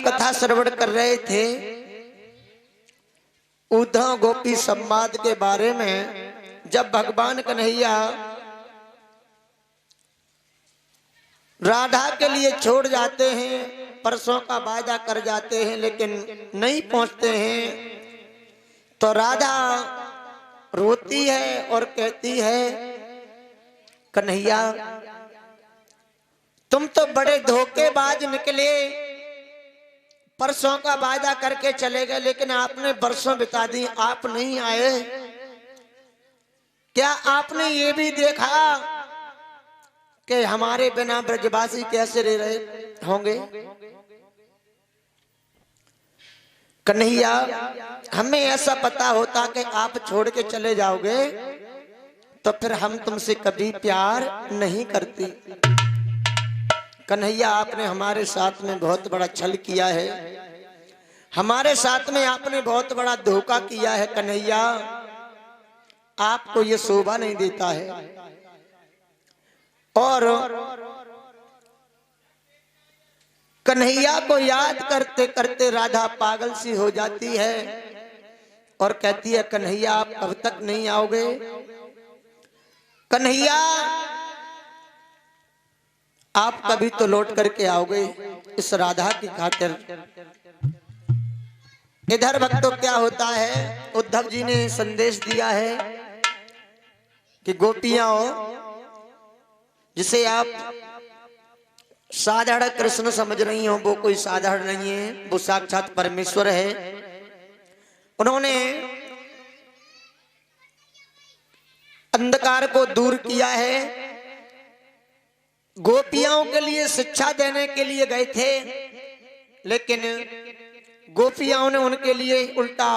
कथा श्रवण कर रहे थे उद्धव गोपी संवाद के बारे में। जब भगवान कन्हैया राधा के लिए छोड़ जाते हैं, परसों का वादा कर जाते हैं, लेकिन नहीं पहुंचते हैं, तो राधा रोती है और कहती है, कन्हैया तुम तो बड़े धोखेबाज निकले, परसों का वादा करके चले गए, लेकिन आपने बरसों बिता दी, आप नहीं आए। क्या आपने ये भी देखा कि हमारे बिना ब्रजवासी कैसे रह रहे होंगे? कन्हैया हमें ऐसा पता होता कि आप छोड़ के चले जाओगे तो फिर हम तुमसे कभी प्यार नहीं करती। कन्हैया आपने हमारे साथ में बहुत बड़ा छल किया है, हमारे साथ में आपने बहुत बड़ा धोखा किया है। कन्हैया आपको ये शोभा नहीं देता है। और कन्हैया को याद करते करते राधा पागल सी हो जाती है और कहती है, कन्हैया आप कब तक नहीं आओगे? कन्हैया आप कभी तो लौट करके आओगे इस राधा की खातिर। इधर भक्तों क्या होता है, उद्धव जी ने संदेश दिया है कि गोपियां जिसे आप साधारण कृष्ण समझ रही हो, वो कोई साधारण नहीं है, वो साक्षात परमेश्वर है। उन्होंने अंधकार को दूर किया है। गोपियों के लिए शिक्षा देने के लिए गए थे, लेकिन गोपियों ने उनके लिए उल्टा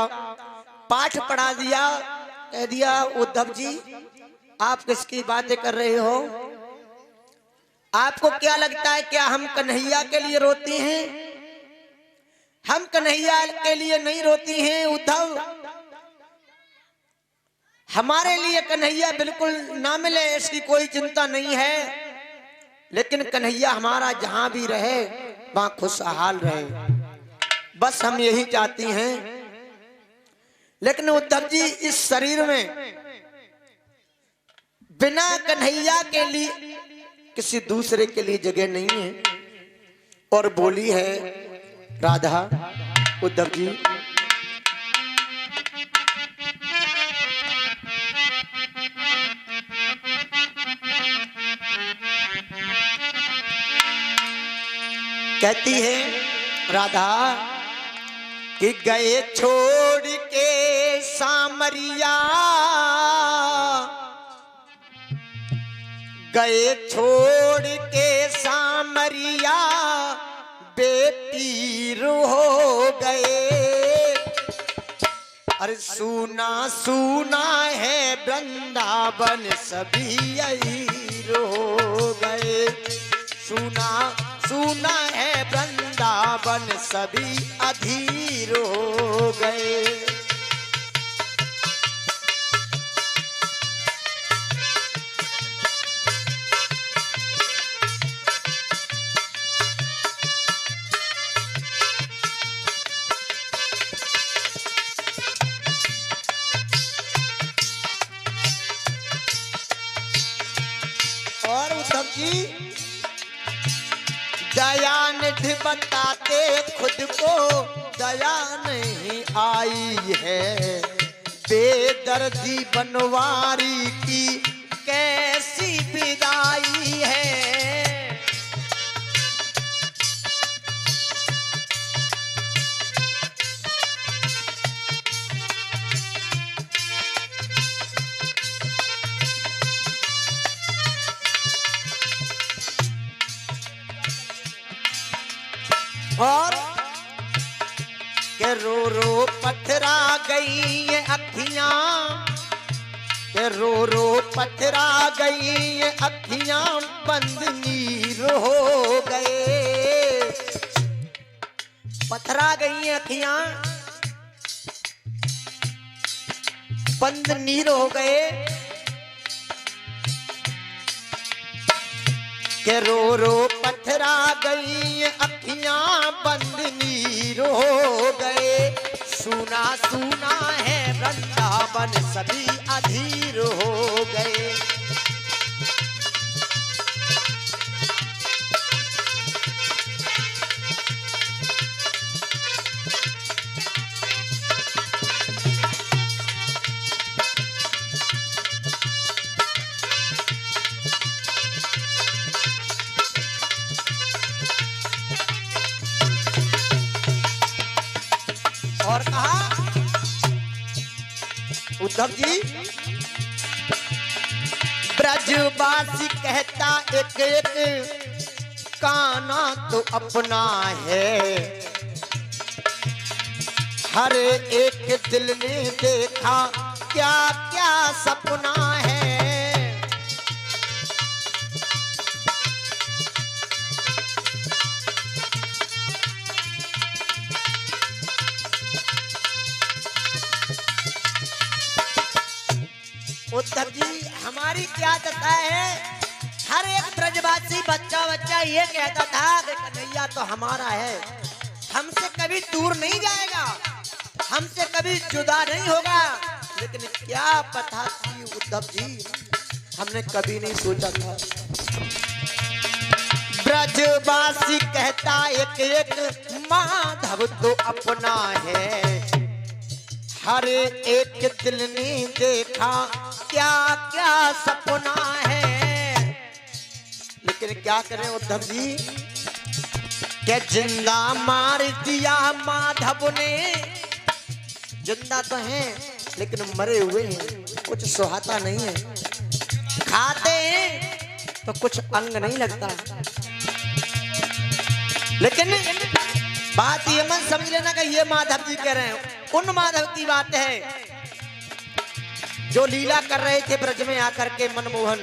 पाठ पढ़ा दिया। कह दिया, उद्धव जी आप किसकी बातें कर रहे हो? आपको क्या लगता है क्या हम कन्हैया के लिए रोती हैं? हम कन्हैया के लिए नहीं रोती हैं उद्धव। हमारे लिए कन्हैया बिल्कुल ना मिले इसकी कोई चिंता नहीं है, लेकिन कन्हैया हमारा जहां भी रहे वहां खुशहाल रहे, बस हम यही चाहती हैं। लेकिन उद्धव जी इस शरीर में बिना कन्हैया के लिए किसी दूसरे के लिए जगह नहीं है। और बोली है राधा, उद्धव जी कहती है राधा कि गए छोड़ के सामरिया, गए छोड़ के सामरिया, बेपीर हो गए। अरे सूना सूना है वृंदावन, सभी अहीर हो गए। सूना सूना है वृंदावन, सभी अधीर हो गए। और उद्धव जी दयानिधि बताते खुद को दया नहीं आई है, बेदर्दी बनवारी की कैसी विदाई है। और के रो रो पथरा गई ये अखियां, के रो रो पथरा गई ये अखियां, बंद नीर हो गए। पथरा गई ये अखियां, बंद नीर हो गए। के रो रो पथरा गई अखियां, बंद नीर सुना सुना है वृंदावन सभी अधीर हो गए। और कहा उद्धव जी, ब्रजवासी कहता एक एक काना तो अपना है, हर एक दिल ने देखा क्या क्या सपना है। उद्धव जी, हमारी क्या दशा है, हर एक ब्रजवासी बच्चा बच्चा ये कहता था कि कन्हैया तो हमारा है, हमसे कभी दूर नहीं जाएगा, हमसे कभी जुदा नहीं होगा। लेकिन क्या पता थी उद्धव जी, हमने कभी नहीं सोचा था। ब्रजवासी कहता एक एक माधव तो अपना है, हर एक दिल ने देखा क्या क्या सपना है। लेकिन क्या करें उद्धव जी, क्या जिंदा मार दिया माधव ने, जिंदा तो हैं लेकिन मरे हुए हैं, कुछ सुहाता नहीं है, खाते हैं तो कुछ अंग नहीं लगता। लेकिन बात ये मत समझ लेना कि ये माधव जी कह रहे हैं, उन माधव की बात है जो लीला कर रहे थे ब्रज में आकर के मनमोहन।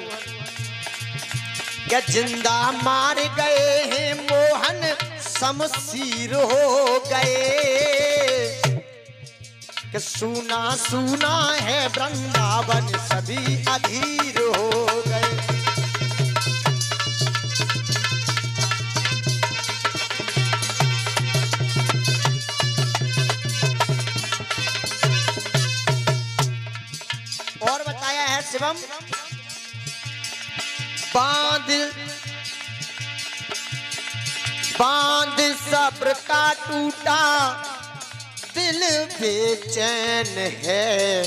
क्या जिंदा मार गए हैं मोहन, शमशीर हो गए, कि सुना सुना है वृंदावन सभी अधीर हो गए। और बताया है शिवम, बांध सब्र का टूटा दिल बेचैन है,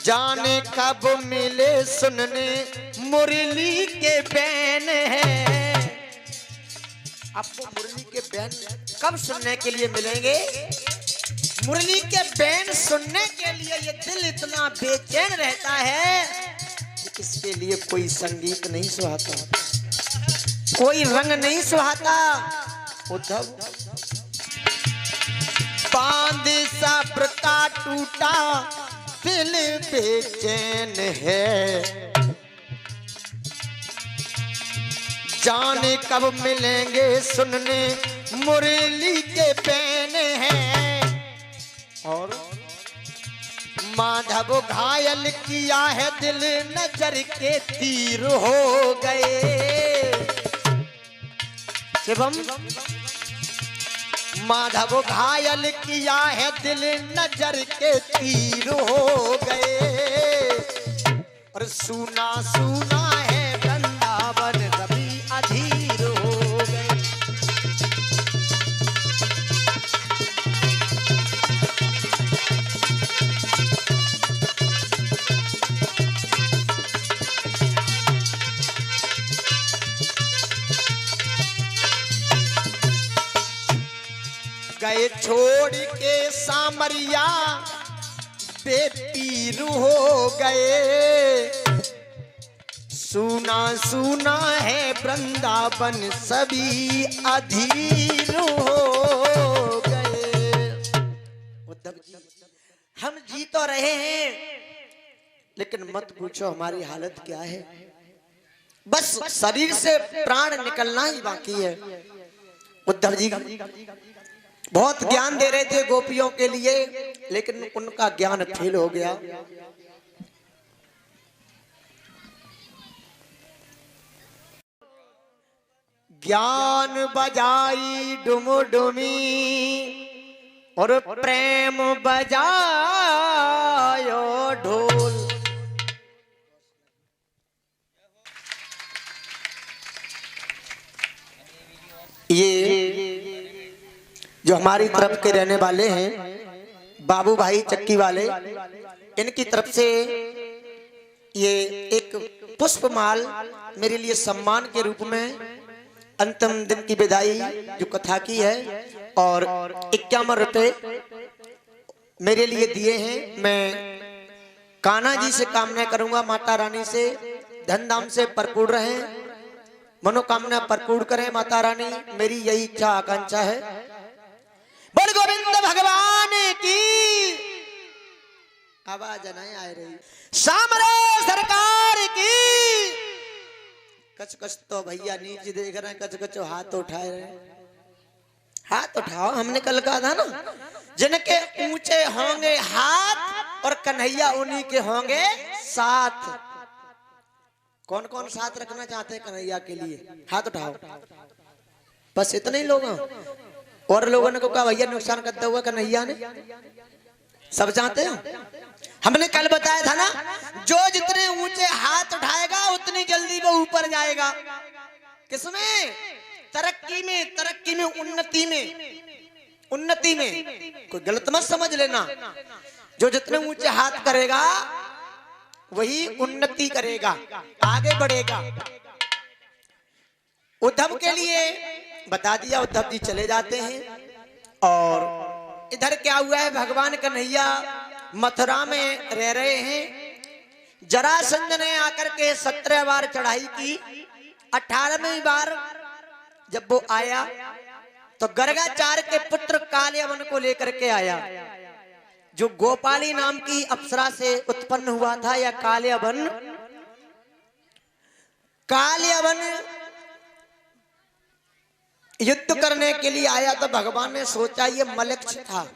जाने कब मिले सुनने मुरली के बैन है। आपको मुरली के बैन कब सुनने के लिए मिलेंगे? मुरली के बैन सुनने के लिए ये दिल इतना बेचैन रहता है कि इसके लिए कोई संगीत नहीं सुहाता, कोई रंग नहीं सुहाता। उद्धव, बांध सब्र का टूटा दिल बेचैन है, जाने कब मिलेंगे सुनने मुरली के बैन है। और माधव घायल किया है दिल, नजर के तीर हो गए। शिवम, माधव घायल किया है दिल, नजर के तीर हो गए। और सुना सुना है वृंदावन सभी अधीर हो गए। गए छोड़ के सामरिया बेपीर हो गए, सुना सुना है वृंदावन सभी अधीर हो गए। उद्धव जी, हम जी तो रहे हैं लेकिन मत पूछो हमारी हालत क्या है, बस शरीर से प्राण निकलना ही बाकी है। उद्धव जी बहुत ज्ञान दे रहे थे गोपियों के लिए, लेकिन उनका ज्ञान फेल हो गया। ज्ञान बजाई डुमडुमी और प्रेम बजायो ढोल। ये जो हमारी तरफ के रहने वाले हैं बाबू भाई चक्की वाले, इनकी तरफ से ये एक पुष्पमाल मेरे लिए सम्मान के रूप में अंतिम दिन की विदाई जो कथा की है, और 51 रुपए मेरे लिए दिए हैं। मैं कान्हा जी से कामना करूंगा, माता रानी से धन धाम से भरपूर रहें, मनोकामना भरपूर करें माता रानी, मेरी यही इच्छा आकांक्षा है। बोल गोविंद भगवान की आवाज नहीं आ रही। सामरे सरकार की। कच कच तो भैया नीचे देख रहे हैं, कच कच हाथ उठाए रहे। हाथ उठाओ, हमने कल कहा था ना, जिनके ऊंचे होंगे हाथ और कन्हैया उन्हीं के होंगे साथ। कौन कौन साथ रखना चाहते हैं कन्हैया के लिए? हाथ उठाओ। बस इतने ही लोग हैं, और लोगों ने को कहा भैया नुकसान करता हुआ कन्हैया ने? सब चाहते हैं। हमने कल बताया था ना, जो जितने ऊंचे हाथ उठाएगा उतनी जल्दी वो ऊपर जाएगा। किसमें? तरक्की में, तरक्की में, उन्नति में, उन्नति में। कोई गलत मत समझ लेना। जो जितने ऊंचे हाथ करेगा वही उन्नति करेगा, आगे बढ़ेगा। उद्धव के लिए बता दिया, उद्धव जी चले जाते हैं। और इधर क्या हुआ है, भगवान कन्हैया मथुरा में रह रहे हैं। जरासंध ने आकर के 17 बार चढ़ाई की। 18वीं बार जब वो आया तो गर्गाचार्य के पुत्र कालियावन को लेकर के आया, जो गोपाली नाम की अप्सरा से उत्पन्न हुआ था। या कालियावन, कालियावन युद्ध करने के लिए आया तो भगवान ने सोचा ये मलक्ष था,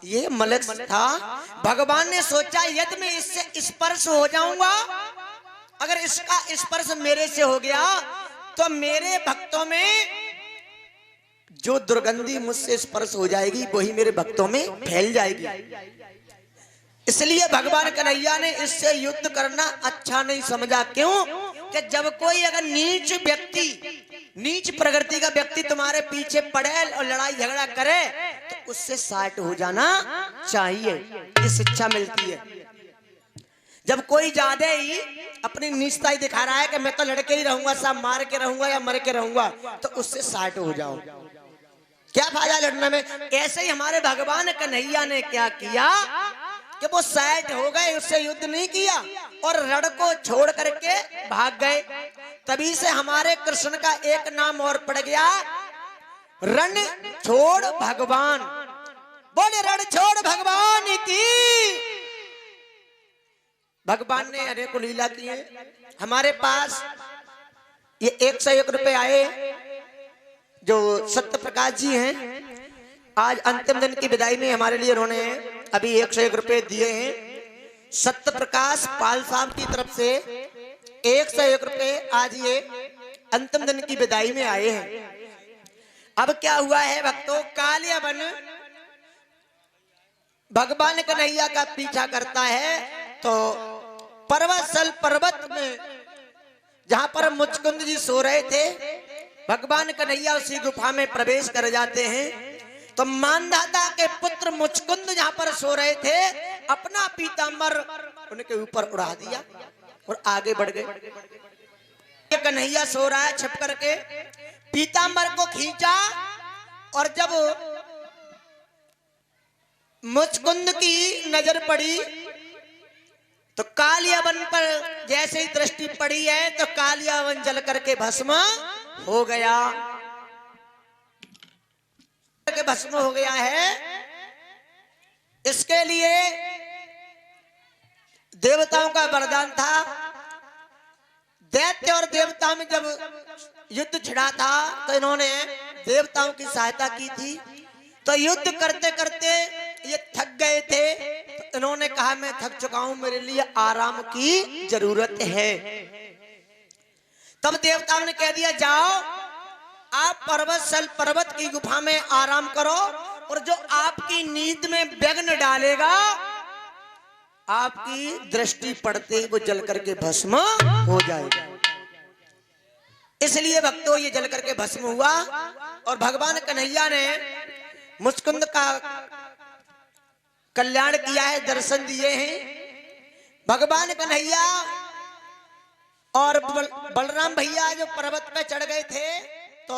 ये मलक्ष था। भगवान ने सोचा यदि मैं इससे स्पर्श हो जाऊंगा, अगर इसका स्पर्श मेरे से हो गया तो मेरे भक्तों में जो दुर्गंधी मुझसे स्पर्श हो जाएगी वही मेरे भक्तों में फैल जाएगी। इसलिए भगवान कन्हैया ने इससे युद्ध करना अच्छा नहीं समझा। क्यों? कि जब कोई अगर नीच व्यक्ति, नीच प्रकृति का व्यक्ति तुम्हारे पीछे पड़े और लड़ाई झगड़ा करे तो उससे साइड हो जाना चाहिए, ये शिक्षा मिलती है। जब कोई ज्यादा ही अपनी नीचता ही दिखा रहा है कि मैं तो लड़के ही रहूंगा, सब मार के रहूंगा या मर के रहूंगा, तो उससे साइड हो जाओ। क्या फायदा लड़ने में? ऐसे ही हमारे भगवान कन्हैया ने क्या किया कि वो साइड हो गए, उससे युद्ध नहीं किया और रण को छोड़ करके भाग गए। तभी से हमारे कृष्ण का एक नाम और पड़ गया, रण छोड़ भगवान। बोले रण छोड़ भगवान की। भगवान ने अनेक लीला की है। हमारे पास ये 101 रुपए आए जो सत्य प्रकाश जी हैं। आज अंतिम दिन की विदाई में हमारे लिए उन्होंने अभी 101 रुपए दिए हैं। सत्य प्रकाश पाल साहब की तरफ से 101 रुपए आज ये अंतिम दिन की विदाई में आए हैं। अब क्या हुआ है भक्तों, कालियावन भगवान कन्हैया का पीछा करता है तो पर्वतसल पर्वत में जहां पर मुचकुंद जी सो रहे थे, भगवान कन्हैया उसी गुफा में प्रवेश कर जाते हैं। तो मानधाता के पुत्र मुचकुंद जहां पर सो रहे थे, अपना पीतांबर उनके ऊपर उड़ा दिया और आगे बढ़ गए। कन्हैया सो रहा है छिप करके, पीतांबर को खींचा और जब मुचकुंद की नजर पड़ी तो कालियावन पर जैसे ही दृष्टि पड़ी है तो कालियावन जल करके भस्म हो गया, भस्म हो गया है। इसके लिए देवताओं का वरदान था। दैत्य और देवता में जब युद्ध छिड़ा था तो इन्होंने देवताओं की सहायता की थी। तो युद्ध करते करते ये थक गए थे तो इन्होंने कहा मैं थक चुका हूं, मेरे लिए आराम की जरूरत है। तब देवताओं ने कह दिया जाओ आप पर्वत की गुफा में आराम करो और जो आपकी नींद में विघ्न डालेगा, आपकी दृष्टि पड़ते ही वो जल करके भस्म हो जाएगा। इसलिए भक्तों ये जल करके भस्म हुआ और भगवान कन्हैया ने मुचकुंद का कल्याण किया है, दर्शन दिए हैं। भगवान कन्हैया और बलराम भैया जो पर्वत पे चढ़ गए थे तो